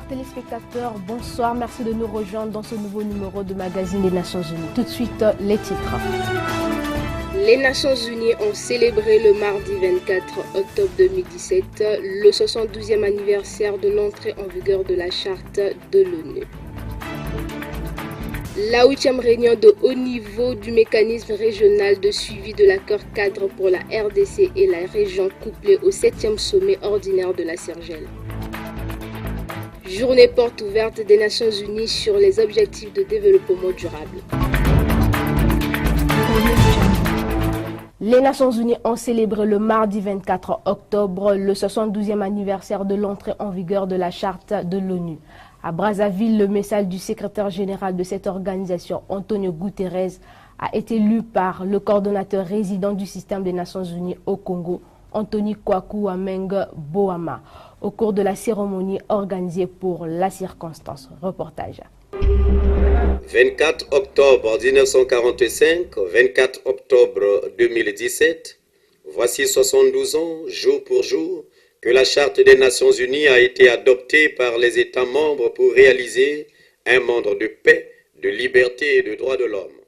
Chers téléspectateurs, bonsoir. Merci de nous rejoindre dans ce nouveau numéro de Magazine des Nations Unies. Tout de suite, les titres. Les Nations Unies ont célébré le mardi 24 octobre 2017 le 72e anniversaire de l'entrée en vigueur de la Charte de l'ONU. La 8e réunion de haut niveau du mécanisme régional de suivi de l'accord cadre pour la RDC et la région couplée au 7e sommet ordinaire de la Cergelle. Journée porte ouverte des Nations Unies sur les objectifs de développement durable. Les Nations Unies ont célébré le mardi 24 octobre le 72e anniversaire de l'entrée en vigueur de la Charte de l'ONU. À Brazzaville, le message du secrétaire général de cette organisation, Antonio Guterres, a été lu par le coordonnateur résident du système des Nations Unies au Congo, Anthony Kwaku Ameng Boama, au cours de la cérémonie organisée pour la circonstance. Reportage. 24 octobre 1945, 24 octobre 2017, voici 72 ans, jour pour jour, que la Charte des Nations Unies a été adoptée par les États membres pour réaliser un monde de paix, de liberté et de droits de l'homme.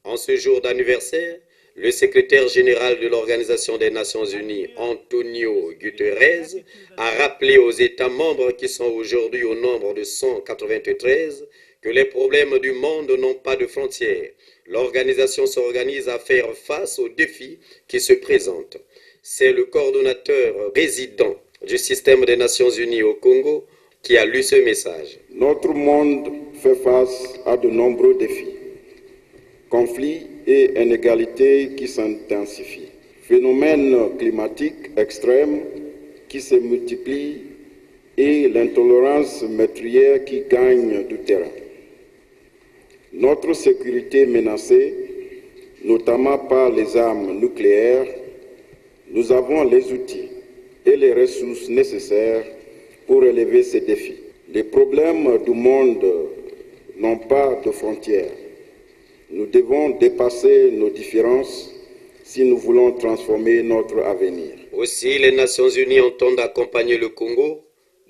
En ce jour d'anniversaire, le secrétaire général de l'Organisation des Nations Unies, Antonio Guterres, a rappelé aux États membres qui sont aujourd'hui au nombre de 193 que les problèmes du monde n'ont pas de frontières. L'organisation s'organise à faire face aux défis qui se présentent. C'est le coordonnateur résident du système des Nations Unies au Congo qui a lu ce message. Notre monde fait face à de nombreux défis. Conflits et inégalités qui s'intensifient. Phénomènes climatiques extrêmes qui se multiplient et l'intolérance meurtrière qui gagne du terrain. Notre sécurité menacée, notamment par les armes nucléaires, nous avons les outils et les ressources nécessaires pour relever ces défis. Les problèmes du monde n'ont pas de frontières. Nous devons dépasser nos différences si nous voulons transformer notre avenir. Aussi, les Nations Unies entendent accompagner le Congo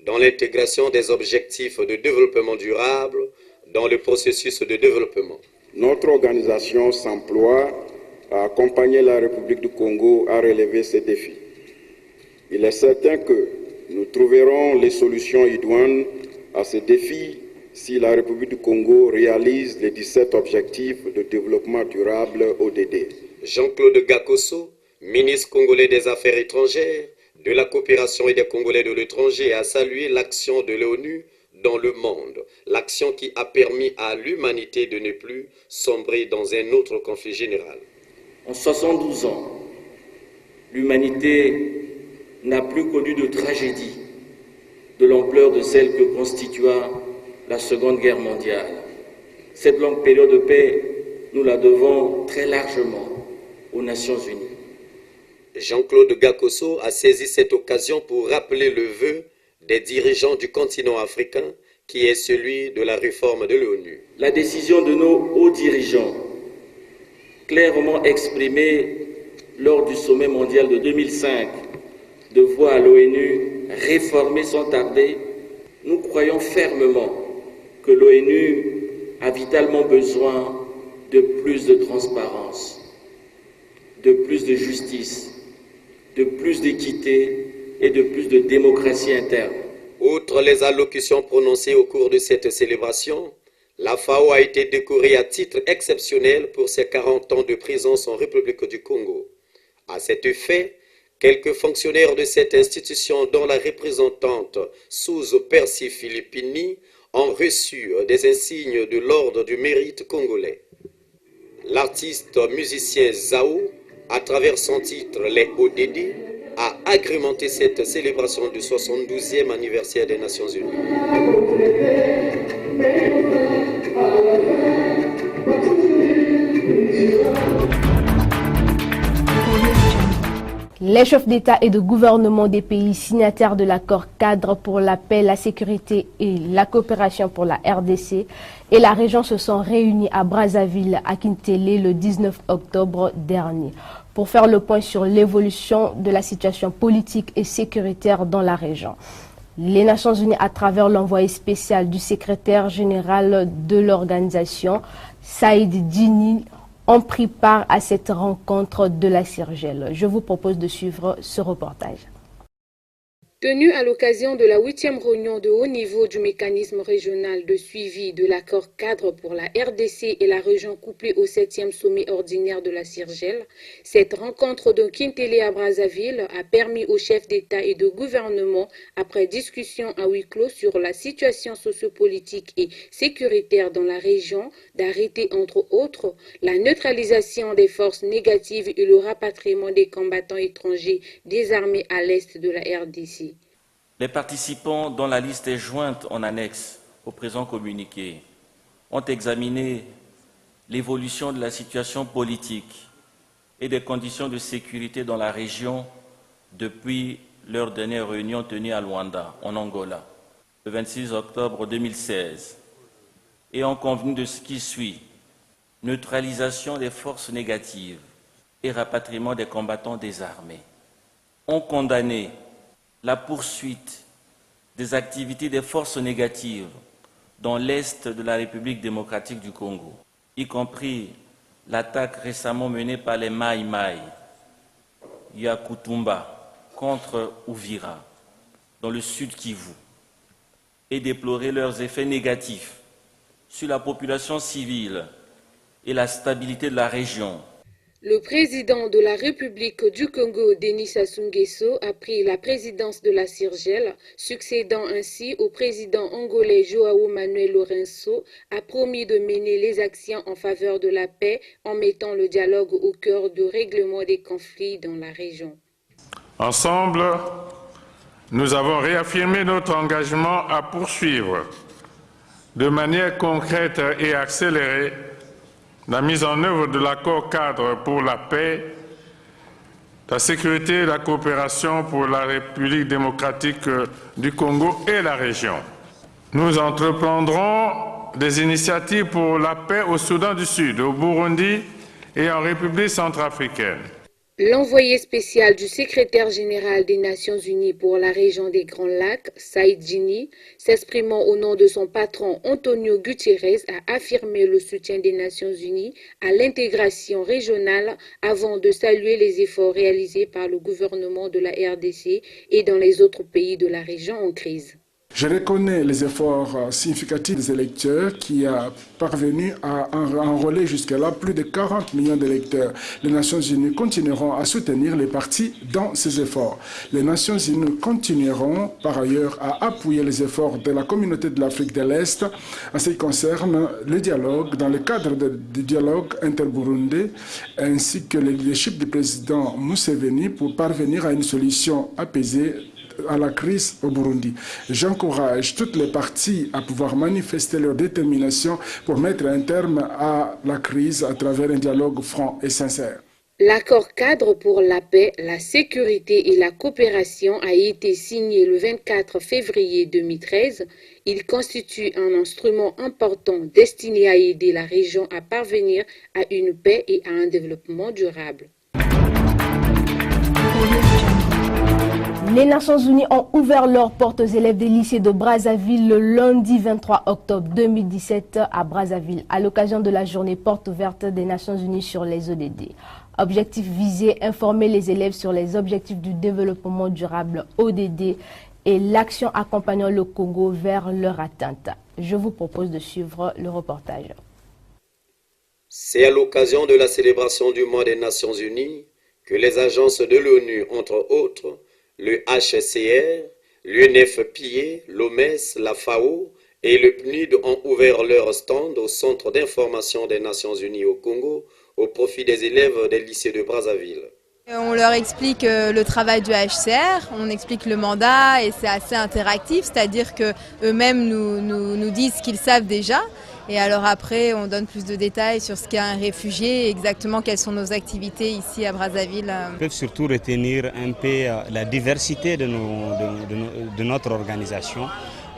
dans l'intégration des objectifs de développement durable dans le processus de développement. Notre organisation s'emploie à accompagner la République du Congo à relever ces défis. Il est certain que nous trouverons les solutions idoines à ces défis si la République du Congo réalise les 17 objectifs de développement durable ODD. Jean-Claude Gakoso, ministre congolais des Affaires étrangères, de la coopération et des Congolais de l'étranger, a salué l'action de l'ONU dans le monde, l'action qui a permis à l'humanité de ne plus sombrer dans un autre conflit général. En 72 ans, l'humanité n'a plus connu de tragédie de l'ampleur de celle que constitua la Seconde Guerre mondiale. Cette longue période de paix, nous la devons très largement aux Nations Unies. Jean-Claude Gakoso a saisi cette occasion pour rappeler le vœu des dirigeants du continent africain qui est celui de la réforme de l'ONU. La décision de nos hauts dirigeants, clairement exprimée lors du sommet mondial de 2005, de voir l'ONU réformer sans tarder, nous croyons fermement que l'ONU a vitalement besoin de plus de transparence, de plus de justice, de plus d'équité et de plus de démocratie interne. Outre les allocutions prononcées au cours de cette célébration, la FAO a été décorée à titre exceptionnel pour ses 40 ans de présence en République du Congo. À cet effet, quelques fonctionnaires de cette institution, dont la représentante Suzo Percy Filippini, ont reçu des insignes de l'ordre du mérite congolais. L'artiste musicien Zao, à travers son titre Les ODD, a agrémenté cette célébration du 72e anniversaire des Nations Unies. Les chefs d'État et de gouvernement des pays signataires de l'accord cadre pour la paix, la sécurité et la coopération pour la RDC et la région se sont réunis à Brazzaville, à Kintélé, le 19 octobre dernier, pour faire le point sur l'évolution de la situation politique et sécuritaire dans la région. Les Nations Unies, à travers l'envoyé spécial du secrétaire général de l'organisation, Saïd Djini, ont pris part à cette rencontre de la CIRGEL. Je vous propose de suivre ce reportage. Tenu à l'occasion de la 8e réunion de haut niveau du mécanisme régional de suivi de l'accord cadre pour la RDC et la région couplée au 7e sommet ordinaire de la CIRGEL, cette rencontre de Kintélé à Brazzaville a permis aux chefs d'État et de gouvernement, après discussion à huis clos sur la situation sociopolitique et sécuritaire dans la région, d'arrêter entre autres la neutralisation des forces négatives et le rapatriement des combattants étrangers désarmés à l'est de la RDC. Les participants, dont la liste est jointe en annexe au présent communiqué, ont examiné l'évolution de la situation politique et des conditions de sécurité dans la région depuis leur dernière réunion tenue à Luanda, en Angola, le 26 octobre 2016, et ont convenu de ce qui suit: neutralisation des forces négatives et rapatriement des combattants désarmés. Ont condamné la poursuite des activités des forces négatives dans l'est de la République démocratique du Congo, y compris l'attaque récemment menée par les Mai Mai, Yakutumba, contre Uvira, dans le sud Kivu, et déplorer leurs effets négatifs sur la population civile et la stabilité de la région. Le président de la République du Congo, Denis Sassou Nguesso, a pris la présidence de la CIRGEL, succédant ainsi au président angolais João Manuel Lourenço, a promis de mener les actions en faveur de la paix en mettant le dialogue au cœur du règlement des conflits dans la région. Ensemble, nous avons réaffirmé notre engagement à poursuivre de manière concrète et accélérée la mise en œuvre de l'accord cadre pour la paix, la sécurité et la coopération pour la République démocratique du Congo et la région. Nous entreprendrons des initiatives pour la paix au Soudan du Sud, au Burundi et en République centrafricaine. L'envoyé spécial du secrétaire général des Nations Unies pour la région des Grands Lacs, Saïd Djini, s'exprimant au nom de son patron Antonio Guterres, a affirmé le soutien des Nations Unies à l'intégration régionale avant de saluer les efforts réalisés par le gouvernement de la RDC et dans les autres pays de la région en crise. Je reconnais les efforts significatifs des électeurs qui a parvenu à enrôler jusque-là plus de 40 millions d'électeurs. Les Nations Unies continueront à soutenir les partis dans ces efforts. Les Nations Unies continueront par ailleurs à appuyer les efforts de la communauté de l'Afrique de l'Est en ce qui concerne le dialogue, dans le cadre du dialogue inter-burundais, ainsi que le leadership du président Museveni pour parvenir à une solution apaisée à la crise au Burundi. J'encourage toutes les parties à pouvoir manifester leur détermination pour mettre un terme à la crise à travers un dialogue franc et sincère. L'accord cadre pour la paix, la sécurité et la coopération a été signé le 24 février 2013. Il constitue un instrument important destiné à aider la région à parvenir à une paix et à un développement durable. Les Nations Unies ont ouvert leurs portes aux élèves des lycées de Brazzaville le lundi 23 octobre 2017 à Brazzaville, à l'occasion de la journée porte ouverte des Nations Unies sur les ODD. Objectif visé, informer les élèves sur les objectifs du développement durable ODD et l'action accompagnant le Congo vers leur atteinte. Je vous propose de suivre le reportage. C'est à l'occasion de la célébration du mois des Nations Unies que les agences de l'ONU, entre autres, le HCR, l'UNFPA, l'OMS, la FAO et le PNUD ont ouvert leur stand au Centre d'information des Nations Unies au Congo au profit des élèves des lycées de Brazzaville. On leur explique le travail du HCR, on explique le mandat et c'est assez interactif, c'est-à-dire qu'eux-mêmes nous disent ce qu'ils savent déjà. Et alors après, on donne plus de détails sur ce qu'est un réfugié et exactement quelles sont nos activités ici à Brazzaville. Ils peuvent surtout retenir un peu la diversité de notre organisation,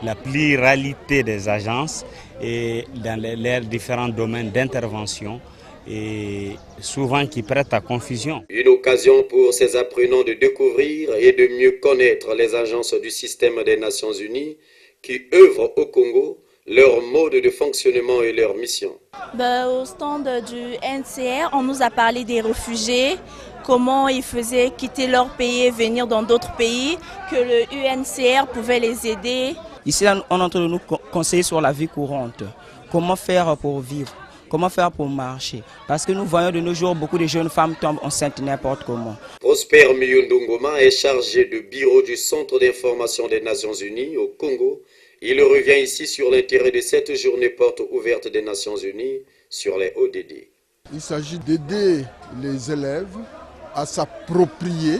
la pluralité des agences et dans leurs différents domaines d'intervention et souvent qui prêtent à confusion. Une occasion pour ces apprenants de découvrir et de mieux connaître les agences du système des Nations Unies qui œuvrent au Congo, leur mode de fonctionnement et leur mission. Au stand du NCR, on nous a parlé des réfugiés, comment ils faisaient quitter leur pays et venir dans d'autres pays, que le UNCR pouvait les aider. Ici, on est en train de nous conseiller sur la vie courante, comment faire pour vivre, comment faire pour marcher. Parce que nous voyons de nos jours beaucoup de jeunes femmes tombent enceintes n'importe comment. Prosper Miyundungoma est chargé de bureau du Centre d'information des Nations Unies au Congo. Il revient ici sur l'intérêt de cette journée porte ouverte des Nations Unies sur les ODD. Il s'agit d'aider les élèves à s'approprier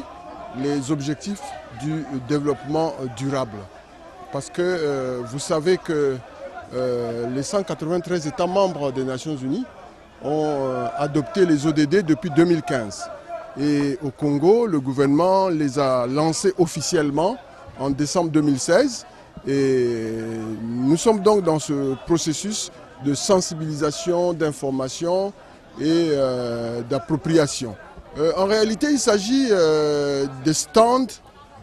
les objectifs du développement durable. Parce que vous savez que les 193 États membres des Nations Unies ont adopté les ODD depuis 2015. Et au Congo, le gouvernement les a lancés officiellement en décembre 2016. Et nous sommes donc dans ce processus de sensibilisation, d'information et d'appropriation. En réalité, il s'agit des stands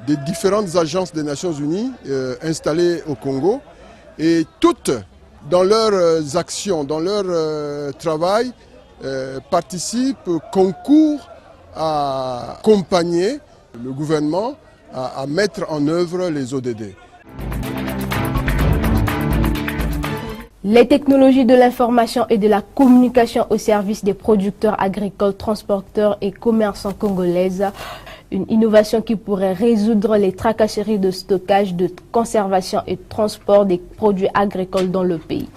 des différentes agences des Nations Unies installées au Congo et toutes, dans leurs actions, dans leur travail, participent, concourent à accompagner le gouvernement à mettre en œuvre les ODD. Les technologies de l'information et de la communication au service des producteurs agricoles, transporteurs et commerçants congolaises. Une innovation qui pourrait résoudre les tracasseries de stockage, de conservation et de transport des produits agricoles dans le pays.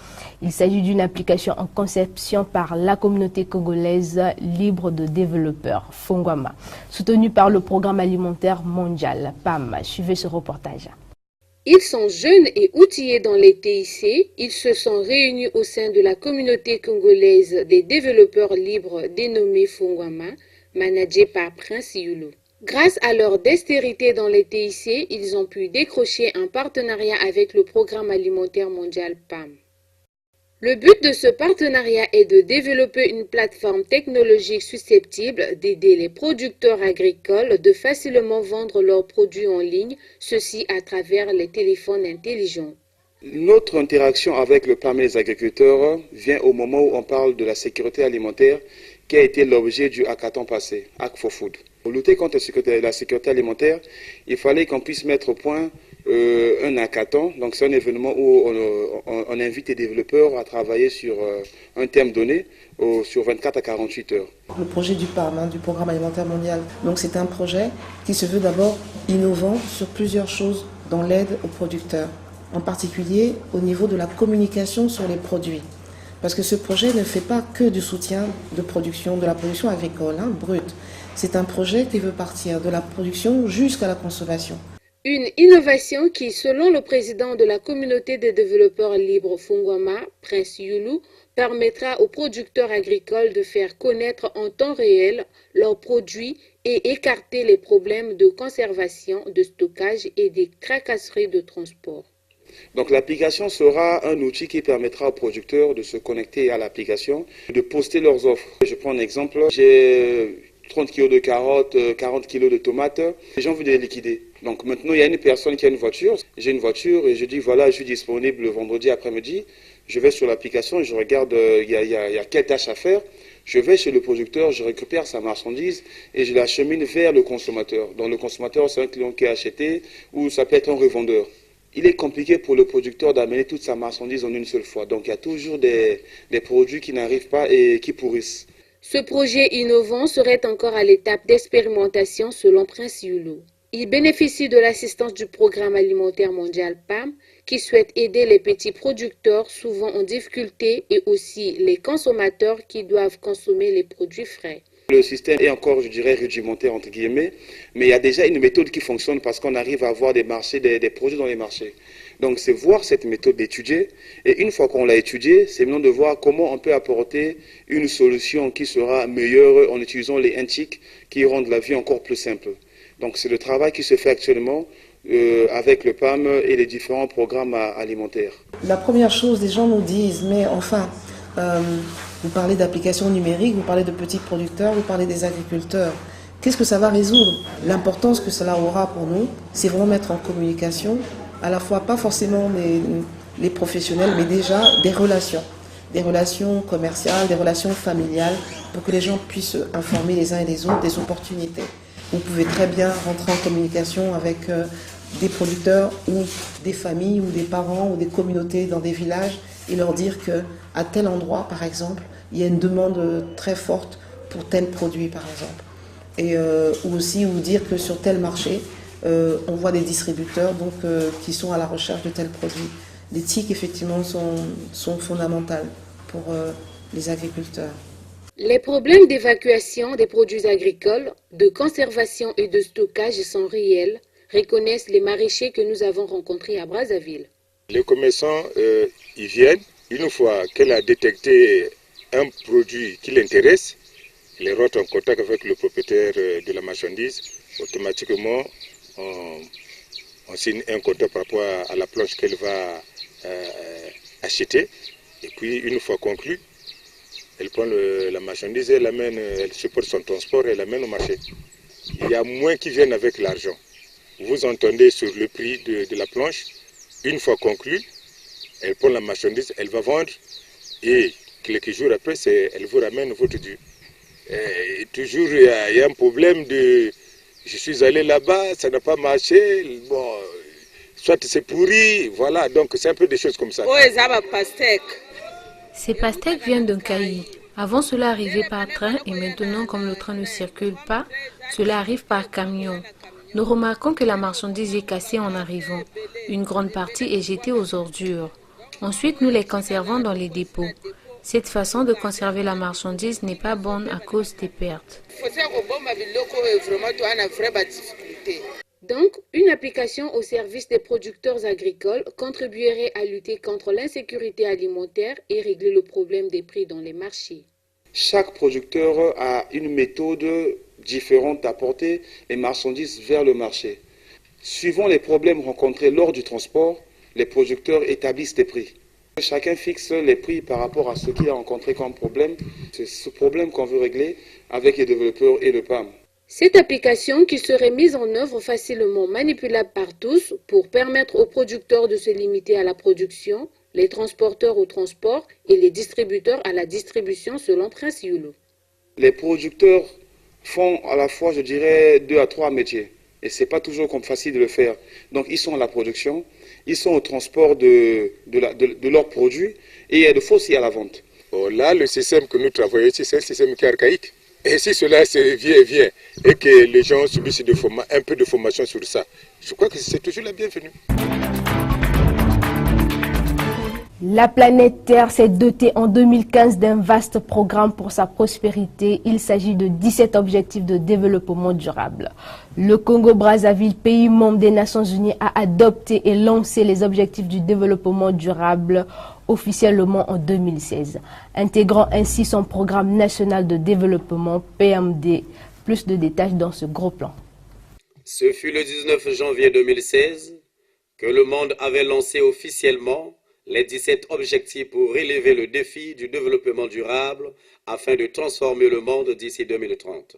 Il s'agit d'une application en conception par la communauté congolaise libre de développeurs, Fongwama, soutenue par le Programme alimentaire mondial, PAM. Suivez ce reportage. Ils sont jeunes et outillés dans les TIC. Ils se sont réunis au sein de la communauté congolaise des développeurs libres dénommée Fongwama, managée par Prince Yulu. Grâce à leur dextérité dans les TIC, ils ont pu décrocher un partenariat avec le Programme alimentaire mondial PAM. Le but de ce partenariat est de développer une plateforme technologique susceptible d'aider les producteurs agricoles de facilement vendre leurs produits en ligne, ceci à travers les téléphones intelligents. Notre interaction avec le PAM et les agriculteurs vient au moment où on parle de la sécurité alimentaire qui a été l'objet du hackathon passé, Hack for Food. Pour lutter contre la sécurité alimentaire, il fallait qu'on puisse mettre au point un hackathon. Donc c'est un événement où on invite les développeurs à travailler sur un thème donné sur 24 à 48 heures. Le projet du PAM, du Programme alimentaire mondial, donc c'est un projet qui se veut d'abord innovant sur plusieurs choses dans l'aide aux producteurs, en particulier au niveau de la communication sur les produits. Parce que ce projet ne fait pas que du soutien de la production agricole, brute. C'est un projet qui veut partir de la production jusqu'à la consommation. Une innovation qui, selon le président de la communauté des développeurs libres Fongwama, Prince Yulu, permettra aux producteurs agricoles de faire connaître en temps réel leurs produits et écarter les problèmes de conservation, de stockage et des tracasseries de transport. Donc l'application sera un outil qui permettra aux producteurs de se connecter à l'application, de poster leurs offres. Je prends un exemple, j'ai 30 kg de carottes, 40 kg de tomates, les gens veulent les liquider. Donc maintenant il y a une personne qui a une voiture, j'ai une voiture et je dis voilà je suis disponible le vendredi après-midi, je vais sur l'application et je regarde il y a quelle tâche à faire. Je vais chez le producteur, je récupère sa marchandise et je l'achemine vers le consommateur. Donc le consommateur c'est un client qui a acheté ou ça peut être un revendeur. Il est compliqué pour le producteur d'amener toute sa marchandise en une seule fois. Donc il y a toujours des produits qui n'arrivent pas et qui pourrissent. Ce projet innovant serait encore à l'étape d'expérimentation selon Prince Yulu. Il bénéficie de l'assistance du Programme alimentaire mondial PAM qui souhaite aider les petits producteurs souvent en difficulté et aussi les consommateurs qui doivent consommer les produits frais. Le système est encore, je dirais, rudimentaire entre guillemets, mais il y a déjà une méthode qui fonctionne parce qu'on arrive à avoir des marchés, des produits dans les marchés. Donc c'est voir cette méthode d'étudier et une fois qu'on l'a étudiée, c'est maintenant de voir comment on peut apporter une solution qui sera meilleure en utilisant les NTIC qui rendent la vie encore plus simple. Donc c'est le travail qui se fait actuellement avec le PAM et les différents programmes alimentaires. La première chose, les gens nous disent, mais enfin, Vous parlez d'applications numériques, vous parlez de petits producteurs, vous parlez des agriculteurs. Qu'est-ce que ça va résoudre? L'importance que cela aura pour nous, c'est vraiment mettre en communication, à la fois pas forcément les professionnels, mais déjà des relations commerciales, des relations familiales, pour que les gens puissent informer les uns et les autres des opportunités. Vous pouvez très bien rentrer en communication avec des producteurs ou des familles ou des parents ou des communautés dans des villages et leur dire qu'à tel endroit, par exemple, il y a une demande très forte pour tel produit, par exemple. Et, ou aussi vous dire que sur tel marché, on voit des distributeurs donc, qui sont à la recherche de tels produits. Les TIC, effectivement, sont fondamentales pour les agriculteurs. Les problèmes d'évacuation des produits agricoles, de conservation et de stockage sont réels, reconnaissent les maraîchers que nous avons rencontrés à Brazzaville. Les commerçants, ils viennent, une fois qu'elle a détecté un produit qui l'intéresse, ils rentrent en contact avec le propriétaire de la marchandise, automatiquement on signe un contrat par rapport à la planche qu'elle va acheter, et puis une fois conclu, elle prend la marchandise, elle supporte son transport et elle l'amène au marché. Il y a moins qui viennent avec l'argent. Vous entendez sur le prix de la planche, une fois conclu, elle prend la marchandise, elle va vendre et quelques jours après, elle vous ramène votre dû. Et toujours, il y a un problème de je suis allé là-bas, ça n'a pas marché, bon, soit c'est pourri, voilà, donc c'est un peu des choses comme ça. Ces pastèques viennent d'un caillis. Avant, cela arrivait par train et maintenant, comme le train ne circule pas, cela arrive par camion. Nous remarquons que la marchandise est cassée en arrivant. Une grande partie est jetée aux ordures. Ensuite, nous les conservons dans les dépôts. Cette façon de conserver la marchandise n'est pas bonne à cause des pertes. Donc, une application au service des producteurs agricoles contribuerait à lutter contre l'insécurité alimentaire et régler le problème des prix dans les marchés. Chaque producteur a une méthode différente d'apporter les marchandises vers le marché. Suivant les problèmes rencontrés lors du transport, les producteurs établissent des prix. Chacun fixe les prix par rapport à ce qu'il a rencontré comme problème. C'est ce problème qu'on veut régler avec les développeurs et le PAM. Cette application qui serait mise en œuvre facilement manipulable par tous pour permettre aux producteurs de se limiter à la production, les transporteurs au transport et les distributeurs à la distribution selon Prince Yulu. Les producteurs font à la fois, je dirais, 2 à 3 métiers. Et ce n'est pas toujours comme facile de le faire. Donc ils sont à la production, ils sont au transport de leurs produits et de fois aussi à la vente. Bon, là, le système que nous travaillons ici, c'est un système qui est archaïque. Et si cela vient et que les gens subissent un peu de formation sur ça, je crois que c'est toujours la bienvenue. La planète Terre s'est dotée en 2015 d'un vaste programme pour sa prospérité. Il s'agit de 17 objectifs de développement durable. Le Congo-Brazzaville, pays membre des Nations Unies, a adopté et lancé les objectifs du développement durable officiellement en 2016, intégrant ainsi son programme national de développement PMD. Plus de détails dans ce gros plan. Ce fut le 19 janvier 2016 que le monde avait lancé officiellement les 17 objectifs pour relever le défi du développement durable afin de transformer le monde d'ici 2030.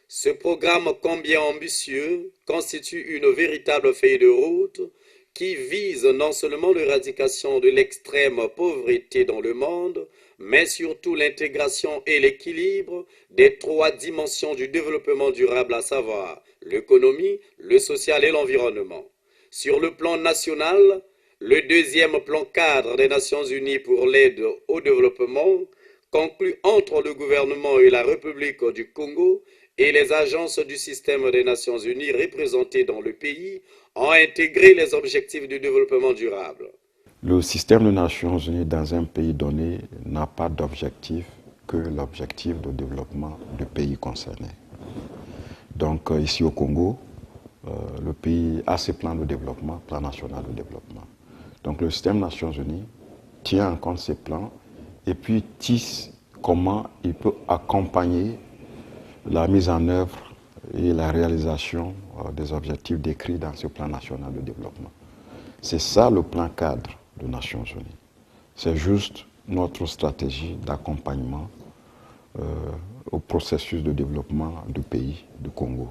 Ce programme combien ambitieux constitue une véritable feuille de route qui vise non seulement l'éradication de l'extrême pauvreté dans le monde, mais surtout l'intégration et l'équilibre des 3 dimensions du développement durable, à savoir l'économie, le social et l'environnement. Sur le plan national, le 2e plan cadre des Nations Unies pour l'aide au développement, conclu entre le gouvernement et la République du Congo et les agences du système des Nations Unies représentées dans le pays, ont intégré les objectifs du développement durable. Le système des Nations Unies dans un pays donné n'a pas d'objectif que l'objectif de développement du pays concerné. Donc ici au Congo, le pays a ses plans de développement, plan national de développement. Donc le système des Nations Unies tient en compte ces plans et puis tisse comment il peut accompagner la mise en œuvre et la réalisation des objectifs décrits dans ce plan national de développement. C'est ça le plan cadre des Nations Unies. C'est juste notre stratégie d'accompagnement au processus de développement du pays du Congo.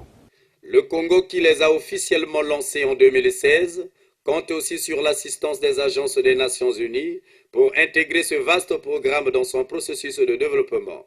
Le Congo, qui les a officiellement lancés en 2016, compte aussi sur l'assistance des agences des Nations Unies pour intégrer ce vaste programme dans son processus de développement.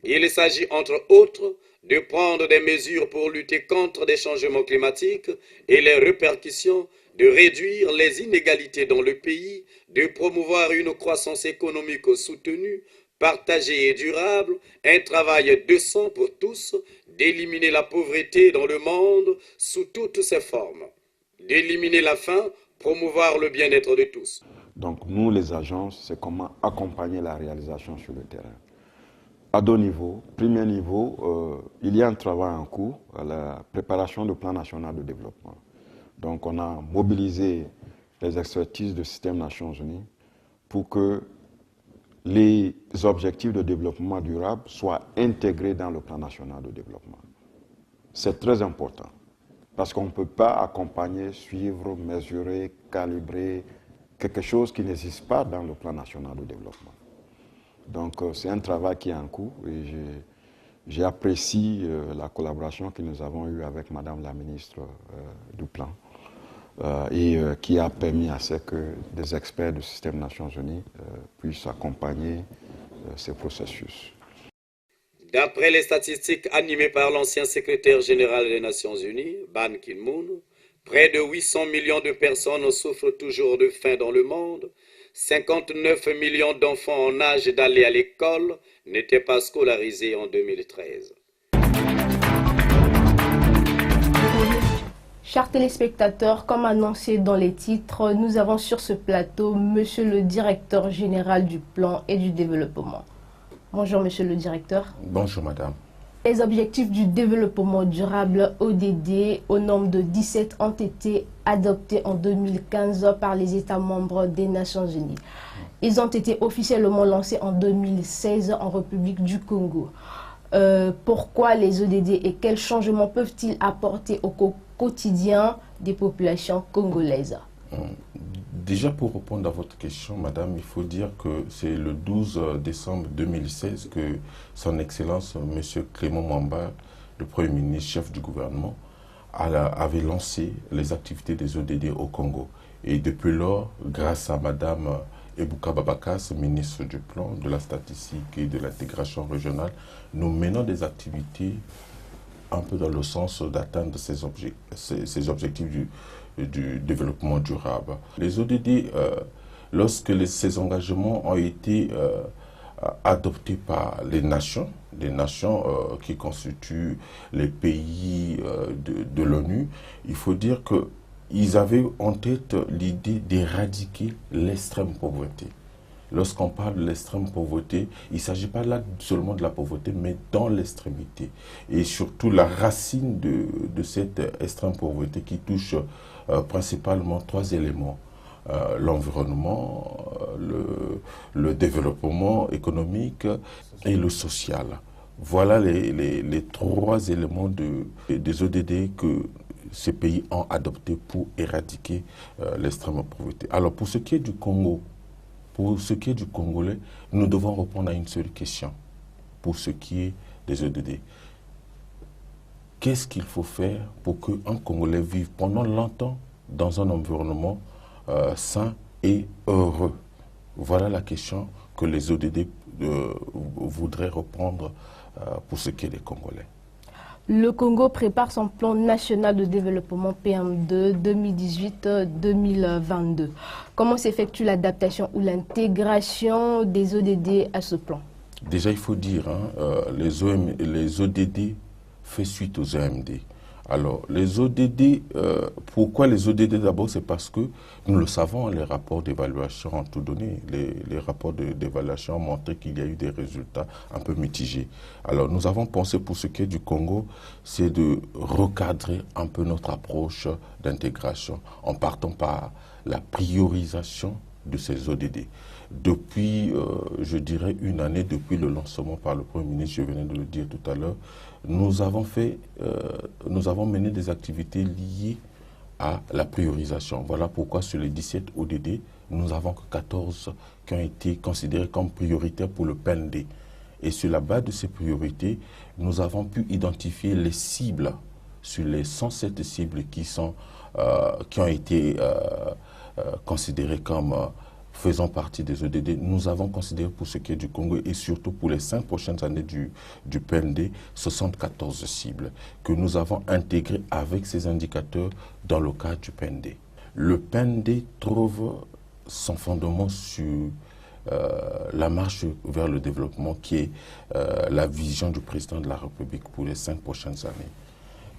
Il s'agit entre autres de prendre des mesures pour lutter contre des changements climatiques et les répercussions, de réduire les inégalités dans le pays, de promouvoir une croissance économique soutenue, partagée et durable, un travail décent pour tous, d'éliminer la pauvreté dans le monde sous toutes ses formes, d'éliminer la faim, promouvoir le bien-être de tous. Donc nous, les agences, c'est comment accompagner la réalisation sur le terrain. À deux niveaux. Premier niveau, il y a un travail en cours à la préparation du plan national de développement. Donc on a mobilisé les expertises du système Nations Unies pour que les objectifs de développement durable soient intégrés dans le plan national de développement. C'est très important parce qu'on ne peut pas accompagner, suivre, mesurer, calibrer quelque chose qui n'existe pas dans le plan national de développement. Donc c'est un travail qui est en cours et j'apprécie la collaboration que nous avons eue avec Madame la ministre du Plan et qui a permis à ce que des experts du système Nations Unies puissent accompagner ces processus. D'après les statistiques animées par l'ancien secrétaire général des Nations Unies, Ban Ki-moon, près de 800 millions de personnes souffrent toujours de faim dans le monde. 59 millions d'enfants en âge d'aller à l'école n'étaient pas scolarisés en 2013. Chers téléspectateurs, comme annoncé dans les titres, nous avons sur ce plateau Monsieur le directeur général du plan et du développement. Bonjour Monsieur le directeur. Bonjour Madame. Les objectifs du développement durable ODD au nombre de 17 ont été adoptés en 2015 par les États membres des Nations Unies. Ils ont été officiellement lancés en 2016 en République du Congo. Pourquoi les ODD et quels changements peuvent-ils apporter au quotidien des populations congolaises? Déjà, pour répondre à votre question, Madame, il faut dire que c'est le 12 décembre 2016 que Son Excellence M. Clément Mwamba, le Premier ministre, chef du gouvernement, avait lancé les activités des ODD au Congo. Et depuis lors, grâce à Madame Ebouka Babakas, ministre du Plan, de la Statistique et de l'Intégration régionale, nous menons des activités un peu dans le sens d'atteindre ces objectifs du développement durable. Les ODD, lorsque ces engagements ont été adoptés par les nations qui constituent les pays de l'ONU, il faut dire qu'ils avaient en tête l'idée d'éradiquer l'extrême pauvreté. Lorsqu'on parle de l'extrême pauvreté, il ne s'agit pas là seulement de la pauvreté, mais dans l'extrémité. Et surtout la racine de cette extrême pauvreté qui touche principalement trois éléments. L'environnement, le développement économique et le social. Voilà les trois éléments des ODD que ces pays ont adoptés pour éradiquer l'extrême pauvreté. Alors pour ce qui est du Congo, pour ce qui est du Congolais, nous devons répondre à une seule question. Pour ce qui est des ODD, qu'est-ce qu'il faut faire pour qu'un Congolais vive pendant longtemps dans un environnement sain et heureux? Voilà la question que les ODD voudraient répondre pour ce qui est des Congolais. Le Congo prépare son plan national de développement PM2 2018-2022. Comment s'effectue l'adaptation ou l'intégration des ODD à ce plan? Déjà, il faut dire, les ODD fait suite aux OMD. Alors, les ODD, pourquoi les ODD d'abord? C'est parce que, nous le savons, les rapports d'évaluation ont tout donné. Les rapports d'évaluation ont montré qu'il y a eu des résultats un peu mitigés. Alors, nous avons pensé, pour ce qui est du Congo, c'est de recadrer un peu notre approche d'intégration en partant par la priorisation de ces ODD. Depuis, je dirais, une année, depuis le lancement par le Premier ministre, je venais de le dire tout à l'heure, nous avons mené des activités liées à la priorisation. Voilà pourquoi sur les 17 ODD, nous avons que 14 qui ont été considérés comme prioritaires pour le PND. Et sur la base de ces priorités, nous avons pu identifier les cibles sur les 107 cibles qui ont été considérées comme faisant partie des ODD. Nous avons considéré pour ce qui est du Congo et surtout pour les 5 prochaines années du PND, 74 cibles que nous avons intégrées avec ces indicateurs dans le cadre du PND. Le PND trouve son fondement sur la marche vers le développement qui est la vision du président de la République pour les 5 prochaines années.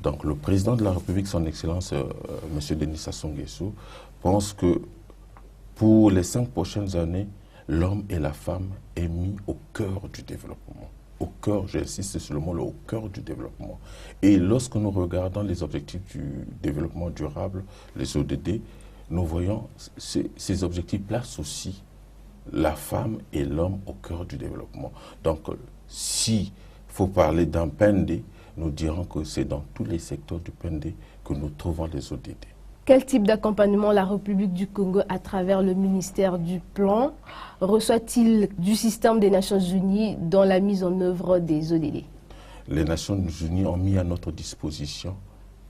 Donc le président de la République, son Excellence, M. Denis Sassou Nguesso, pense que pour les 5 prochaines années, l'homme et la femme est mis au cœur du développement. Au cœur, j'insiste sur le mot, au cœur du développement. Et lorsque nous regardons les objectifs du développement durable, les ODD, nous voyons ces objectifs placent aussi la femme et l'homme au cœur du développement. Donc, s'il faut parler d'un PND, nous dirons que c'est dans tous les secteurs du PND que nous trouvons les ODD. Quel type d'accompagnement la République du Congo, à travers le ministère du Plan, reçoit-il du système des Nations Unies dans la mise en œuvre des ODD? Les Nations Unies ont mis à notre disposition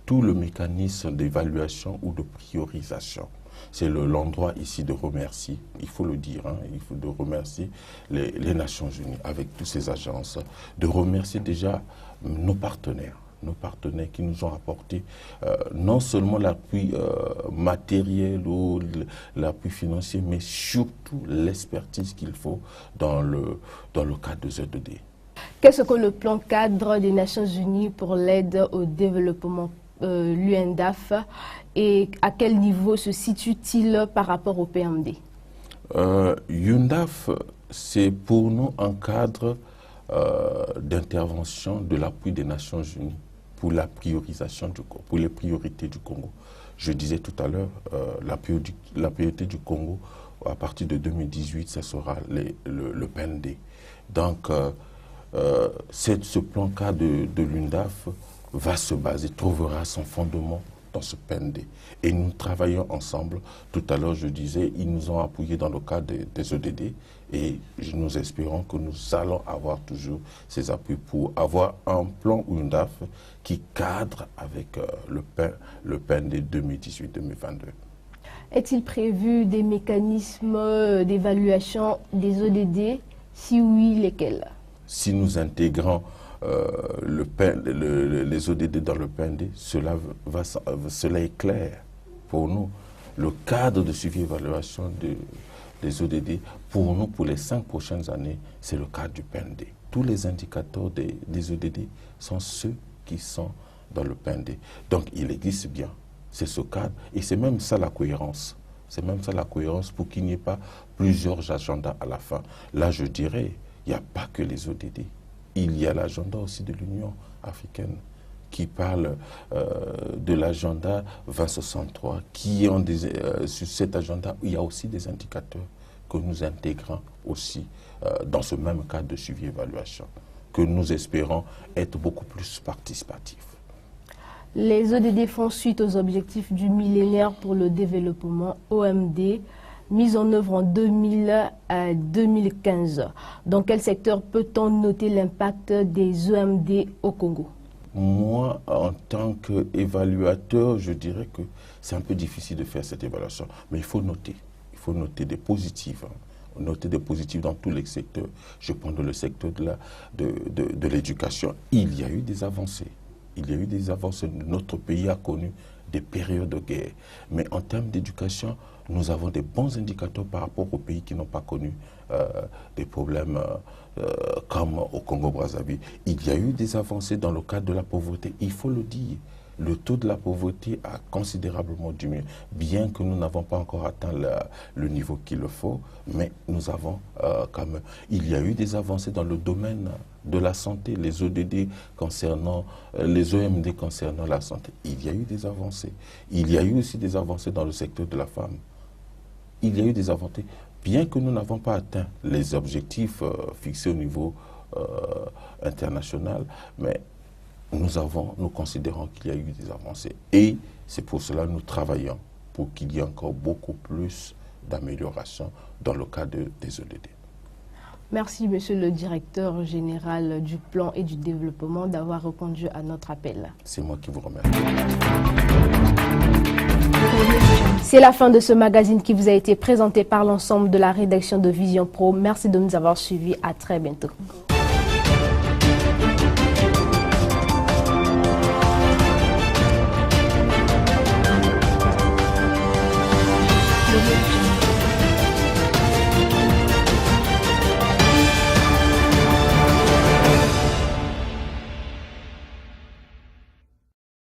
tout le mécanisme d'évaluation ou de priorisation. C'est l'endroit ici de remercier, il faut le dire, il faut de remercier les Nations Unies avec toutes ces agences, de remercier déjà nos partenaires qui nous ont apporté non seulement l'appui matériel ou l'appui financier, mais surtout l'expertise qu'il faut dans le cadre de ZED. Qu'est-ce que le plan cadre des Nations Unies pour l'aide au développement, l'UNDAF, et à quel niveau se situe-t-il par rapport au PMD? UNDAF, c'est pour nous un cadre d'intervention de l'appui des Nations Unies pour la priorisation pour les priorités du Congo. Je disais tout à l'heure, la priorité du Congo, à partir de 2018, ce sera le PND. Donc, ce plan cadre de l'UNDAF va se baser, trouvera son fondement dans ce PND. Et nous travaillons ensemble. Tout à l'heure, je disais, ils nous ont appuyés dans le cadre des ODD et nous espérons que nous allons avoir toujours ces appuis pour avoir un plan UNDAF qui cadre avec le PND 2018-2022. Est-il prévu des mécanismes d'évaluation des ODD? Si oui, lesquels? Si nous intégrons les ODD dans le PND, cela est clair pour nous. Le cadre de suivi et évaluation des ODD, pour nous, pour les 5 prochaines années, c'est le cadre du PND. Tous les indicateurs des ODD sont ceux qui sont dans le PND. Donc, il existe bien, c'est ce cadre, et c'est même ça la cohérence. C'est même ça la cohérence pour qu'il n'y ait pas plusieurs agendas à la fin. Là, je dirais, il n'y a pas que les ODD. Il y a l'agenda aussi de l'Union africaine qui parle de l'agenda 2063, qui ont sur cet agenda, il y a aussi des indicateurs que nous intégrons aussi dans ce même cadre de suivi et évaluation, que nous espérons être beaucoup plus participatifs. Les ODD font suite aux objectifs du millénaire pour le développement, OMD, mis en œuvre en 2000 à 2015. Dans quel secteur peut-on noter l'impact des OMD au Congo? Moi, en tant qu'évaluateur, je dirais que c'est un peu difficile de faire cette évaluation. Mais il faut noter des positifs. Noter des positifs dans tous les secteurs. Je prends le secteur de l'éducation. Il y a eu des avancées. Notre pays a connu des périodes de guerre. Mais en termes d'éducation, nous avons des bons indicateurs par rapport aux pays qui n'ont pas connu des problèmes comme au Congo-Brazzaville. Il y a eu des avancées dans le cadre de la pauvreté. Il faut le dire. Le taux de la pauvreté a considérablement diminué, bien que nous n'avons pas encore atteint le niveau qu'il le faut, mais nous avons quand même... Il y a eu des avancées dans le domaine de la santé, les ODD concernant, les OMD concernant la santé. Il y a eu des avancées. Il y a eu aussi des avancées dans le secteur de la femme. Il y a eu des avancées, bien que nous n'avons pas atteint les objectifs fixés au niveau international, mais nous considérons qu'il y a eu des avancées. Et c'est pour cela que nous travaillons pour qu'il y ait encore beaucoup plus d'amélioration dans le cadre des ODD. Merci, monsieur le directeur général du plan et du développement, d'avoir répondu à notre appel. C'est moi qui vous remercie. C'est la fin de ce magazine qui vous a été présenté par l'ensemble de la rédaction de Vision Pro. Merci de nous avoir suivis. À très bientôt.